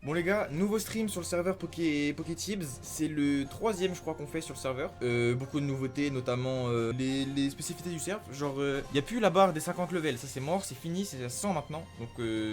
Bon les gars, nouveau stream sur le serveur Poketibs. C'est le troisième je crois qu'on fait sur le serveur. Beaucoup de nouveautés, notamment les spécificités du serve. Genre, il n'y a plus la barre des 50 levels, ça c'est mort, c'est fini, c'est à 100 maintenant. Donc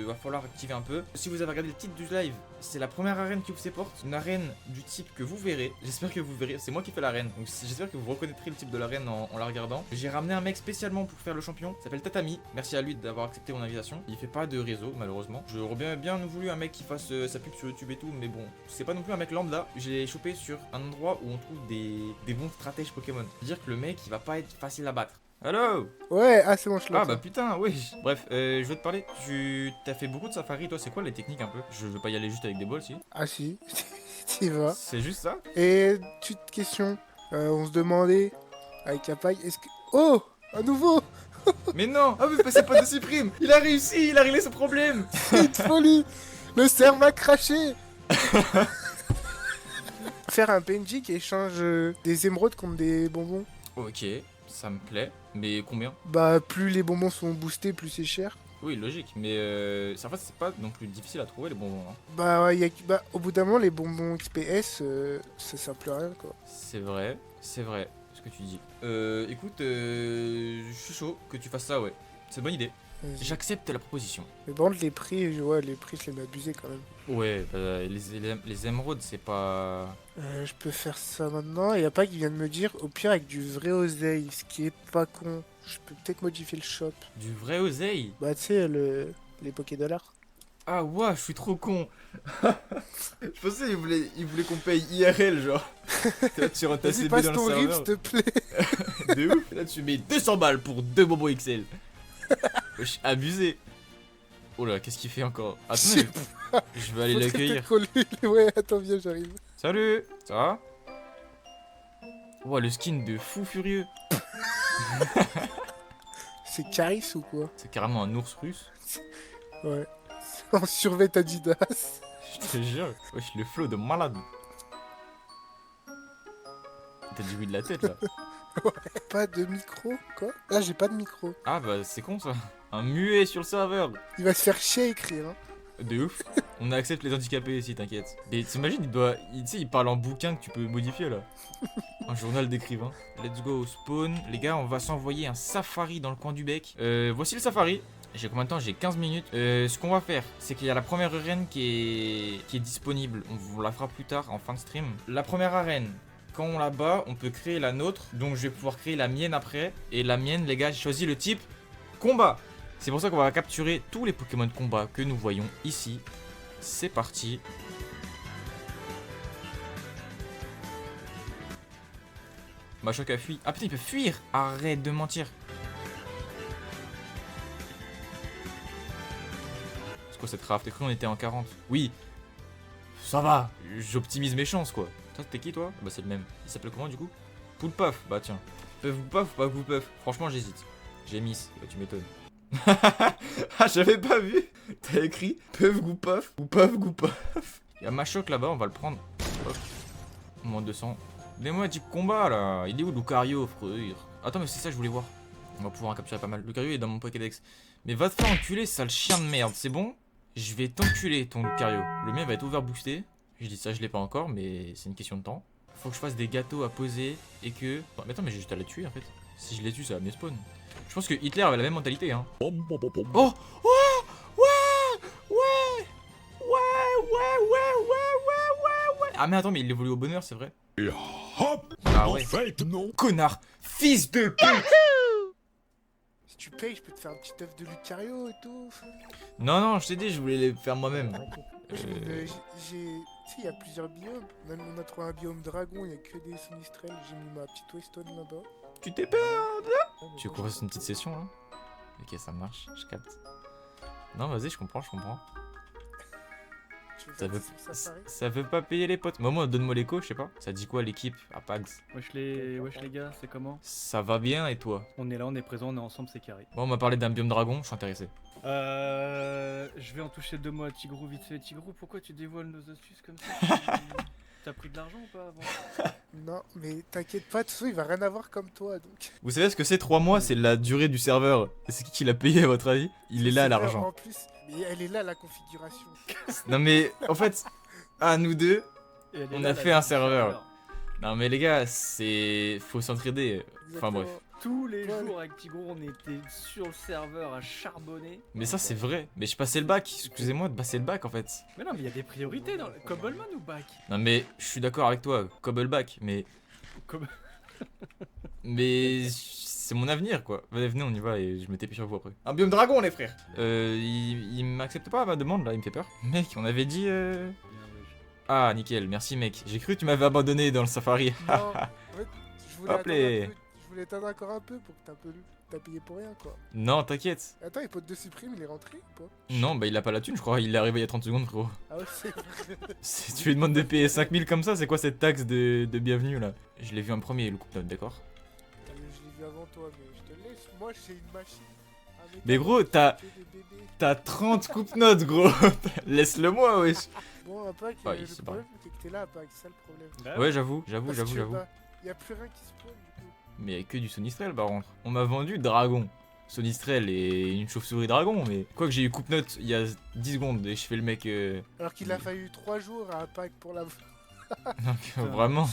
va falloir activer un peu. Si vous avez regardé le titre du live, c'est la première arène qui ouvre ses portes. Une arène du type que vous verrez. J'espère que vous verrez, c'est moi qui fais l'arène. Donc j'espère que vous reconnaîtrez le type de l'arène en la regardant. J'ai ramené un mec spécialement pour faire le champion, il s'appelle Tatami. Merci à lui d'avoir accepté mon invitation. Il fait pas de réseau malheureusement. J'aurais bien voulu un mec qui fasse sa pub sur YouTube et tout, mais bon, c'est pas non plus un mec lambda. Je l'ai chopé sur un endroit où on trouve des bons stratèges Pokémon. C'est-à-dire que le mec il va pas être facile à battre. Allô? Ouais, ah c'est bon, je l'entends. Ah bah putain, oui. Bref, je veux te parler. Tu t'as fait beaucoup de safari, toi, c'est quoi les techniques un peu? Je veux pas y aller juste avec des balles, si. Ah si, t'y vas. C'est juste ça? Et petite question, on se demandait avec Apai, est-ce que... Oh, à nouveau. Mais non! Ah, mais c'est pas de supprime! Il a réussi, il a réglé ce problème! C'est de folie. Le cerf m'a craché. Faire un PNJ qui échange des émeraudes contre des bonbons. Ok, ça me plaît. Mais combien? Bah plus les bonbons sont boostés, plus c'est cher. Oui, logique, mais en fait, c'est pas non plus difficile à trouver les bonbons. Hein. Bah, ouais, bah au bout d'un moment, les bonbons XPS, ça sert plus à rien quoi. C'est vrai, ce que tu dis. Écoute, je suis chaud que tu fasses ça, ouais. C'est une bonne idée. Vas-y. J'accepte la proposition. Mais par contre, les prix, les prix, je les mets abusés quand même. Ouais, bah, les émeraudes, c'est pas... Je peux faire ça maintenant. Et y a pas qui vient de me dire, au pire avec du vrai oseille, ce qui est pas con. Je peux peut-être modifier le shop. Du vrai oseille? Bah tu sais, les Poké-Dollars. Ah ouais, je suis trop con. Je pensais il voulait qu'on paye IRL, genre. Là, tu rentres ta Vas-y, CB passe dans le ton RIP, serveur. s'il te plaît. De ouf. Là, tu mets 200 balles pour 2 bonbons XL. Wesh, abusé. Oh là, qu'est-ce qu'il fait encore? Attends, je vais aller Faudrait l'accueillir. peut-être qu'on ouais, attends, viens, j'arrive. Salut, ça va? Ouah, le skin de fou furieux. C'est Caris ou quoi? C'est carrément un ours russe. Ouais. En survêt Adidas. Je te jure. Wesh, le flow de malade. T'as du bruit de la tête là. Pas de micro, quoi? Là, j'ai pas de micro. Ah bah c'est con ça. Un muet sur le serveur. Il va se faire chier à écrire, hein. De ouf. On accepte les handicapés ici, t'inquiète. Mais t'imagines, tu sais, il parle en bouquin que tu peux modifier là. Un journal d'écrivain. Let's go au spawn. Les gars, on va s'envoyer un safari dans le coin du bec. Voici le safari. J'ai combien de temps? J'ai 15 minutes. Ce qu'on va faire, c'est qu'il y a la première arène qui est disponible. On la fera plus tard en fin de stream. La première arène, quand on la bat, on peut créer la nôtre. Donc je vais pouvoir créer la mienne après. Et la mienne, les gars, j'ai choisi le type combat. C'est pour ça qu'on va capturer tous les Pokémon de combat que nous voyons ici. C'est parti. Machoc a fui. Ah putain, il peut fuir. Arrête de mentir. C'est quoi cette raft? T'as cru qu'on était en 40? Oui. Ça va. J'optimise mes chances quoi. Toi, t'es qui toi? Bah c'est le même. Il s'appelle comment du coup? Poulpuff. Bah tiens. Puff ou puff ou pas vous puff? Franchement j'hésite. J'ai miss. Bah, tu m'étonnes. Ah, j'avais pas vu. T'as écrit Puff Goupaf ou Puff Goupaf. Y'a Machoc là-bas, on va le prendre. Hop. Moins 200. Donne-moi un type combat là. Il est où Lucario, frère? Attends, mais c'est ça que je voulais voir. On va pouvoir en capturer pas mal. Lucario est dans mon Pokédex. Mais va te faire enculer, sale chien de merde. C'est bon? Je vais t'enculer ton Lucario. Le mien va être overboosté. Je dis ça, je l'ai pas encore, mais c'est une question de temps. Faut que je fasse des gâteaux à poser et que. Mais attends, mais j'ai juste à la tuer en fait. Si je les tue, ça va me spawn. Je pense que Hitler avait la même mentalité, hein. Oh! Ouais! Ouais! Ah, mais attends, mais il évolue au bonheur, c'est vrai? Ah ouais. Non. Connard! Fils de pute! Si tu payes, je peux te faire un petit œuf de Lucario et tout. Non, je t'ai dit, je voulais les faire moi-même. Tu sais, il y a plusieurs biomes. On a trouvé un biome dragon, il y a que des sinistrelles. J'ai mis ma petite Weston là-bas. Tu t'es peur? Tu veux qu'on fasse une petite session là? Ok, ça marche, je capte. Non, vas-y, je comprends. Tu veux Ça faire veut, ça, pareil ça veut pas payer les potes. Maman, donne-moi l'écho, je sais pas. Ça dit quoi l'équipe à Pags? Wesh les gars, c'est comment? Ça va bien et toi? On est là, on est présent, on est ensemble, c'est carré. Bon, on m'a parlé d'un biome dragon, je suis intéressé. Je vais en toucher deux mots à Tigrou vite fait. Tigrou, pourquoi tu dévoiles nos astuces comme ça? T'as pris de l'argent ou pas avant? Non, mais t'inquiète pas, de toute façon, il va rien avoir comme toi, donc. Vous savez ce que c'est 3 mois? C'est la durée du serveur. Et c'est qui l'a payé à votre avis? Il est là C'est vrai, l'argent. En plus, Mais elle est là la configuration. Non mais en fait, à nous deux, Et elle est On là, a la fait un vie du serveur. Non mais les gars, c'est... Faut s'entraider. Enfin bref. Exactement. Tous les Ouais. jours avec Tigrou, on était sur le serveur à charbonner. Mais ça c'est vrai. Mais je passais le bac, excusez-moi de passer le bac en fait. Mais non, mais il y a des priorités dans le Cobbleman ou bac. Non mais je suis d'accord avec toi, Cobbleback, mais... Cobb- Mais c'est mon avenir quoi. Venez on y va et je me TP sur vous après. Un biome dragon les frères. Il m'accepte pas ma demande là, il me fait peur. Mec, on avait dit... Ah nickel, merci mec. J'ai cru que tu m'avais abandonné dans le safari. Non, en fait, je voulais Hop attendre les. un peu. Je voulais attendre encore un peu pour que t'as payé pour rien quoi. Non t'inquiète. Attends, et pote de supprime, il est rentré ou pas? Non bah il a pas la thune je crois, il est arrivé il y a 30 secondes frérot. Ah ouais, c'est vrai. Si tu lui demandes de payer 5000 comme ça, c'est quoi cette taxe de bienvenue là? Je l'ai vu en premier le coupe-note, d'accord? Je l'ai vu avant toi, mais je te laisse. Moi, j'ai une machine. Un mec Mais gros, qui fait des bébés. T'as 30 coupe-notes gros. Laisse-le moi wesh. Bon, Apac, Ah, il le s'est problème, c'est que t'es là, Apac, c'est ça le problème. Bah Ouais j'avoue. Y a plus rien qui spawn du coup. Mais y a que du Sonistrel par contre. On m'a vendu dragon. Sonistrel et une chauve-souris dragon, mais quoi que j'ai eu coupe-note il y a 10 secondes et je fais le mec... Alors qu'il a fallu 3 jours à Apac pour la. Donc, vraiment.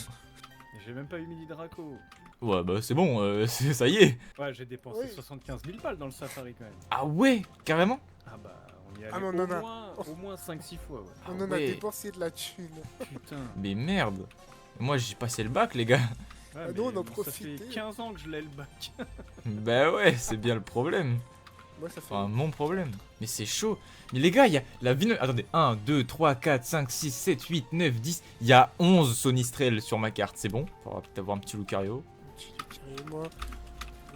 J'ai même pas eu mini Draco. Ouais bah c'est bon, ça y est. Ouais, j'ai dépensé Oui. 75 000 balles dans le safari quand même. Ah ouais, carrément. Ah bah, on y allait Ah, mais on en a. au moins 5-6 fois, ouais. Ah On en a ouais. dépensé de la thune. Putain. Mais merde. Moi j'ai passé le bac les gars. Ouais, Ah mais non, on en ça profitait. fait 15 ans que je l'ai le bac. Bah ouais, c'est bien le problème. Moi, ça fait. Enfin, mon problème. Mais c'est chaud. Mais les gars, il y a la vie... Attendez, 1, 2, 3, 4, 5, 6, 7, 8, 9, 10. Il y a 11 Sonistrel sur ma carte, c'est bon? Faudra peut-être avoir un petit Lucario. Moi,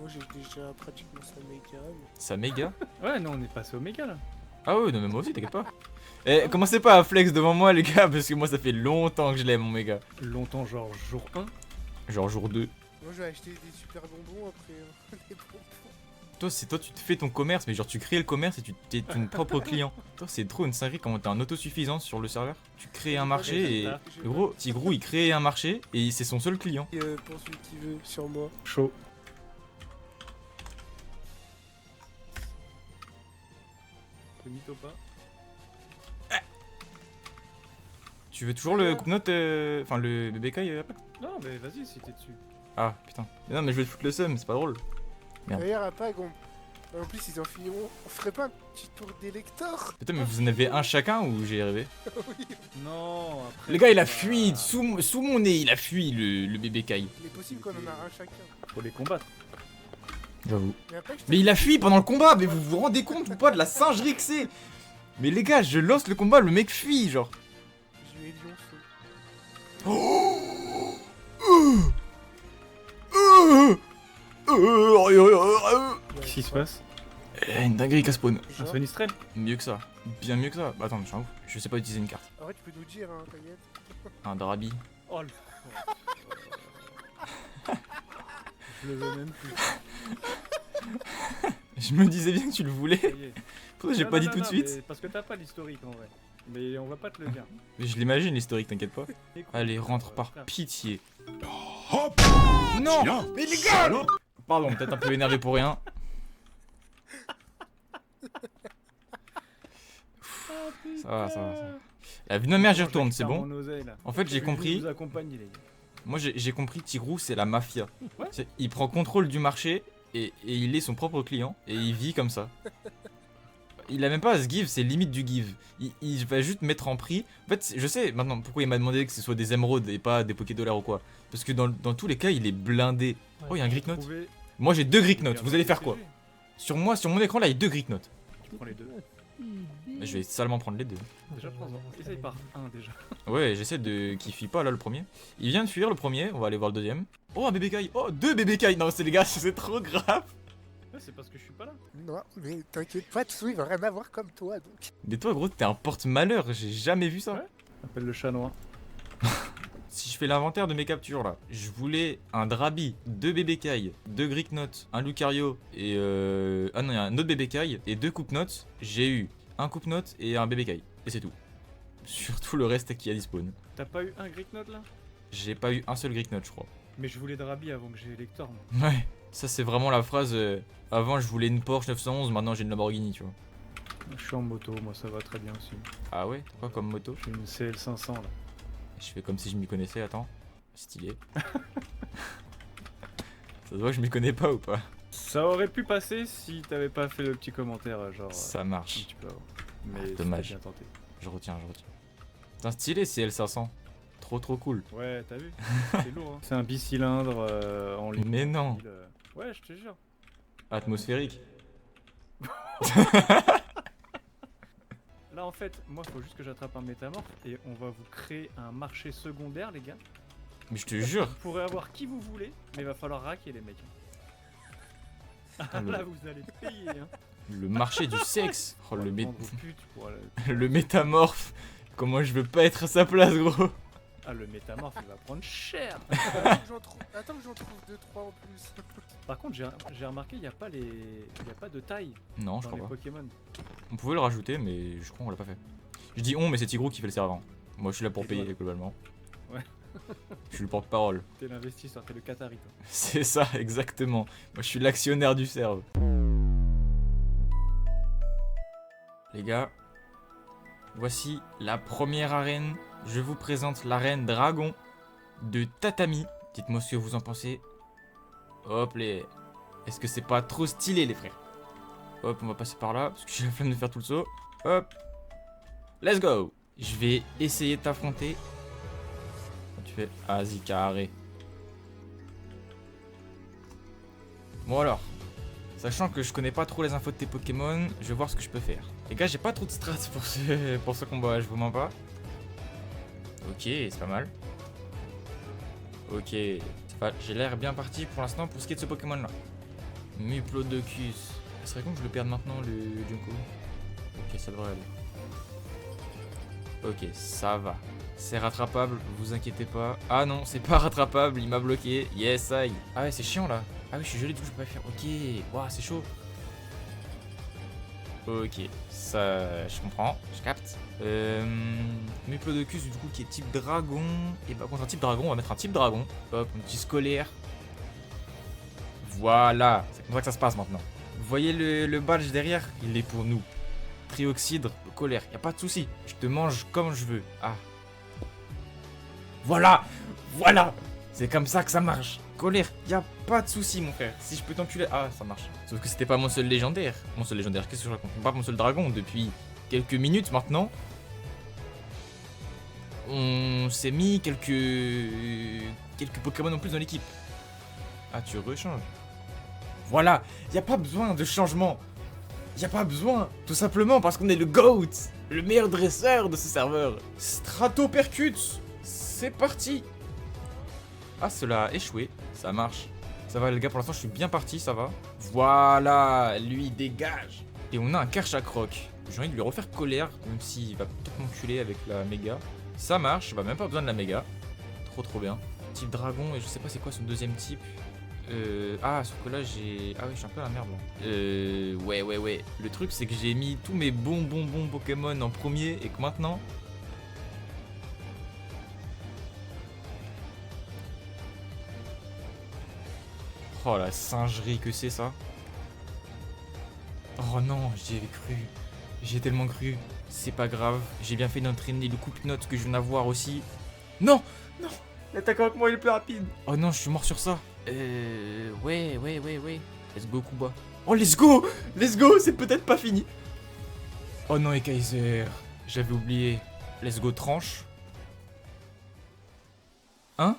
j'ai déjà pratiquement ça méga. Ça méga. Ouais, non, on est passé au méga là. Ah ouais, non mais moi aussi, t'inquiète pas. Eh, commencez pas à flex devant moi les gars, parce que moi ça fait longtemps que je l'aime mon méga. Longtemps, genre jour 1. Genre jour 2. Moi, je vais acheter des super bonbons après. Des bonbons. Toi, c'est toi, tu te fais ton commerce, mais genre tu crées le commerce et tu t'es ton propre client. Toi, c'est trop une singerie quand t'es en autosuffisance sur le serveur. Tu crées un marché et... J'ai Gros, Tigrou, il crée un marché et c'est son seul client. pour celui qui veut, sur moi. Chaud. Le mytho pas. Tu veux toujours le coupe-note, enfin le BBK après? Non, mais vas-y si t'es dessus. Ah putain. Mais non mais je vais te foutre le seum, c'est pas drôle. Merde. D'ailleurs, à Pag, en plus, ils en finiront. On ferait pas un petit tour d'élector? Putain mais vous en avez un chacun ou j'ai rêvé? Oui, Non, après. Le gars il a bah, fui, sous mon nez il a fui le BBK. il est possible qu'on en a un chacun. Faut les combattre. J'avoue. Mais après, je Mais il a fui pendant le combat, mais vous vous rendez compte ou pas de la singerie que c'est? Mais les gars, je lance le combat, le mec fuit genre. Je lui ai lionceau. Qu'est-ce qui se passe? Une dinguerie qu'à spawn. Un Genre, Sonistrel? Mieux que ça. Bien mieux que ça. Bah attends, je suis un ouf. Je sais pas utiliser une carte. en vrai, tu peux nous dire, hein, t'inquiète. Un Drabi. Oh le. Je le veux même plus. Je me disais bien que tu le voulais. Ça y est. Pourquoi j'ai Non, pas non, dit non, tout de non, suite? mais Parce que t'as pas l'historique en vrai. Mais on va pas te le dire. Mais je l'imagine l'historique, t'inquiète pas. Écoute, Allez, rentre par frère. pitié. Non! Mais les gars! Pardon, peut-être un peu énervé pour rien. Ça va, ça va, ça va. La vie de ma mère, j'y retourne, c'est bon? En fait, j'ai compris. Vous accompagnez, les gars. Moi, j'ai compris, Tigrou, c'est la mafia. Ouais. Il prend contrôle du marché et il est son propre client et il vit comme ça. Il a même pas à se give, c'est limite du give. Il va juste mettre en prix. En fait, je sais maintenant pourquoi il m'a demandé que ce soit des émeraudes et pas des Pokédollars ou quoi. Parce que dans tous les cas, il est blindé. Oh, il y a un Greek Note. Trouver- Moi, j'ai 2 Greek Notes. Regarde, Vous allez faire quoi? CG. Sur moi, sur mon écran, là, il y a 2 Greek Notes. Tu prends les deux. Mais je vais salement prendre les deux. Déjà, prends-en. Essaye par un déjà. Ouais, j'essaie de... qu'il fuit pas là le premier. Il vient de fuir le premier, on va aller voir le deuxième. Oh, un BBK. Oh, 2 BBK. Non, c'est les gars, c'est trop grave. Ouais, c'est parce que je suis pas là. Non, mais t'inquiète pas, Tsou, il va rien avoir comme toi, donc. Mais toi, gros, t'es un porte-malheur. J'ai jamais vu ça. Ouais. Appelle le chat noir. Si je fais l'inventaire de mes captures là, je voulais un Drabi, 2 BBK, 2 Greek Notes, un Lucario et ah non, il y a un autre BBK et 2 Coupe Notes. J'ai eu un Coupe Note et un BBK. Et c'est tout. Surtout le reste qui a dispawn. T'as pas eu un Greek Note là? J'ai pas eu un seul Greek Note, je crois. Mais je voulais Drabi avant que j'ai Elector. moi. Ouais, ça c'est vraiment la phrase avant je voulais une Porsche 911, maintenant j'ai une Lamborghini, tu vois. Je suis en moto, moi ça va très bien aussi. Ah ouais, t'as quoi comme moto? J'ai une CL500 là. Je fais comme si je m'y connaissais, attends. Stylé. Ça se voit que je m'y connais pas ou pas? Ça aurait pu passer si t'avais pas fait le petit commentaire, genre. Ça Un marche. petit peu avant. Mais Ah, c'était dommage. bien tenté. Je retiens, je retiens. Putain, stylé, c'est L500. Trop cool. Ouais, t'as vu? C'est lourd, hein. C'est un bicylindre en ligne. Mais non. Ouais, je te jure. Atmosphérique. Là, en fait, moi, faut juste que j'attrape un métamorphe et on va vous créer un marché secondaire, les gars. Mais je te jure. Vous pourrez avoir qui vous voulez, mais il va falloir raquer les mecs. Ah, le- là, vous allez payer, hein. Le marché du sexe. Oh, Pour le, vendre aux putes, pour le métamorphe. Comment je veux pas être à sa place, gros. Ah, le métamorphe, il va prendre cher. Attends que j'en trouve 2-3 en plus. Par contre, j'ai remarqué, il n'y a pas de taille Non, je dans crois les pas. Pokémon. On pouvait le rajouter, mais je crois qu'on l'a pas fait. Je dis on, mais c'est Tigrou qui fait le servant. Moi, je suis là pour Et payer, voilà. globalement. Ouais. Je suis le porte-parole. T'es l'investisseur, t'es le Qatari, toi. C'est ça, exactement. Moi, je suis l'actionnaire du serve. Les gars, voici la première arène. Je vous présente l'arène dragon de Tatami. Dites-moi ce que vous en pensez. Hop, les... Est-ce que c'est pas trop stylé, les frères? Hop, on va passer par là, parce que j'ai la flemme de faire tout le saut. Hop. Let's go. Je vais essayer de t'affronter. Tu fais... Vas-y, carré. Bon alors, sachant que je connais pas trop les infos de tes Pokémon, je vais voir ce que je peux faire. Les gars, j'ai pas trop de strats pour ce combat, je vous mens pas. Ok, c'est pas mal. Ok, ça va, j'ai l'air bien parti pour l'instant pour ce qui est de ce Pokémon là. Muplodocus. Ce serait con que je le perde maintenant, le Junko. Ok, ça devrait aller. Ok, ça va. C'est rattrapable, vous inquiétez pas. Ah non, c'est pas rattrapable, il m'a bloqué. Yes, aïe. Ah ouais, c'est chiant là. Ah oui, je suis gelé, du coup, je peux pas faire. Ok, waouh, c'est chaud. Ok, ça, je comprends, je capte. Muplodocus, du coup, qui est type dragon. Et bah, contre un type dragon, on va mettre un type dragon. Hop, un petit scolaire. Voilà, c'est comme ça que ça se passe maintenant. Vous voyez le badge derrière? Il est pour nous. Trioxydre, colère, y a pas de souci. Je te mange comme je veux. Ah. Voilà, voilà. C'est comme ça que ça marche. Colère, y a pas de souci, mon frère. Si je peux t'enculer, ah, ça marche. Sauf que c'était pas mon seul légendaire. Mon seul légendaire, qu'est-ce que je raconte? Pas mon seul dragon. Depuis quelques minutes maintenant, on s'est mis quelques Pokémon en plus dans l'équipe. Ah, tu rechanges. Voilà, y a pas besoin de changement. Y a pas besoin, tout simplement parce qu'on est le GOAT, le meilleur dresseur de ce serveur. Stratopercute, c'est parti. Ah, cela a échoué, ça marche. Ça va les gars, pour l'instant je suis bien parti, ça va. Voilà, lui dégage. Et on a un Karchakroc. J'ai envie de lui refaire colère, même s'il va peut-être m'enculer avec la méga. Ça marche, bah même pas besoin de la méga. Trop bien. Type dragon, et je sais pas c'est quoi son deuxième type. Ah, sauf que là j'ai... Ah oui, je suis un peu à la merde là. Ouais. Le truc c'est que j'ai mis tous mes bons Pokémon en premier et que maintenant... Oh la singerie que c'est ça. Oh non, j'y avais cru. J'ai tellement cru. C'est pas grave, j'ai bien fait d'entraîner le coupe-note que je viens d'avoir aussi. Non. L'attaque avec moi il est plus rapide. Oh non, je suis mort sur ça. Ouais. Let's go, Kuba. Oh, let's go, c'est peut-être pas fini. Oh non, et Kaiser. J'avais oublié. Let's go, tranche. Hein?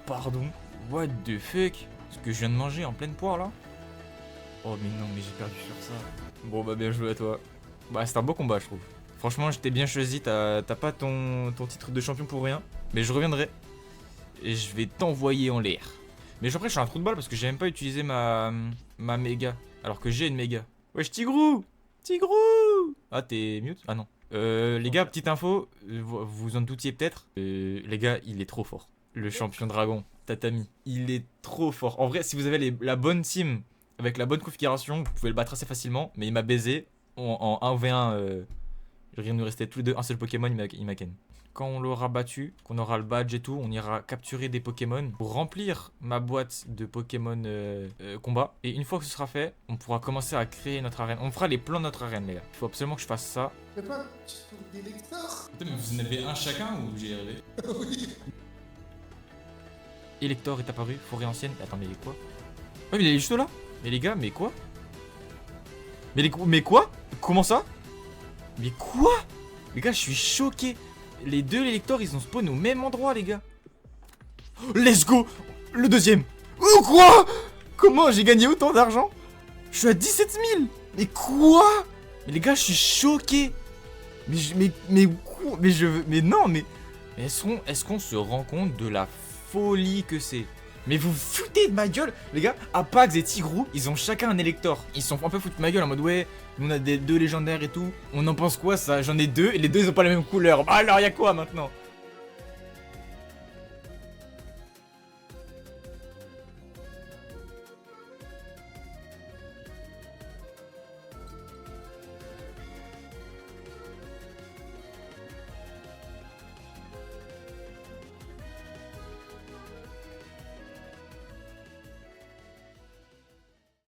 Pardon. What the fuck? Ce que je viens de manger en pleine poire là? Oh mais non, mais j'ai perdu sur ça. Bon bah bien joué à toi. Bah c'est un beau combat je trouve. Franchement je t'ai bien choisi, t'as pas ton titre de champion pour rien. Mais je reviendrai. Et je vais t'envoyer en l'air. Mais après je suis un trou de balle parce que j'ai même pas utilisé ma méga. Alors que j'ai une méga. Wesh Tigrou. Ah t'es mute? Ah non. Les gars, petite info, vous vous en doutiez peut-être. Les gars, il est trop fort. Le champion dragon, Tatami. Il est trop fort. En vrai, si vous avez la bonne team, avec la bonne configuration, vous pouvez le battre assez facilement. Mais il m'a baisé en 1v1. Il vient de nous rester tous les deux un seul Pokémon, il m'a ken. quand on l'aura battu, qu'on aura le badge et tout, on ira capturer des Pokémon pour remplir ma boîte de Pokémon combat. Et une fois que ce sera fait, on pourra commencer à créer notre arène. On fera les plans de notre arène, les gars. Il faut absolument que je fasse ça. T'as pas un petit tour d'électeur? Putain, mais vous en avez un chacun ou j'ai rêvé? Oui. Elector est apparu, forêt ancienne. Attends, mais quoi? Ouais, mais il est juste là. Mais les gars, mais quoi? Mais quoi? Comment ça? Mais quoi? Les gars, je suis choqué. Les deux Elector, ils ont spawn au même endroit, les gars. Oh, let's go! Le deuxième. Oh, quoi? Comment j'ai gagné autant d'argent? Je suis à 17 000. Mais quoi? Mais les gars, je suis choqué. Mais non, mais est-ce qu'on se rend compte de la folie que c'est? Mais vous vous foutez de ma gueule? Les gars, Apax et Tigrou, ils ont chacun un Elector. Ils sont un peu foutus de ma gueule en mode ouais, nous on a deux légendaires et tout. On en pense quoi ça? J'en ai deux et les deux ils ont pas la même couleur. Bah alors y'a quoi maintenant?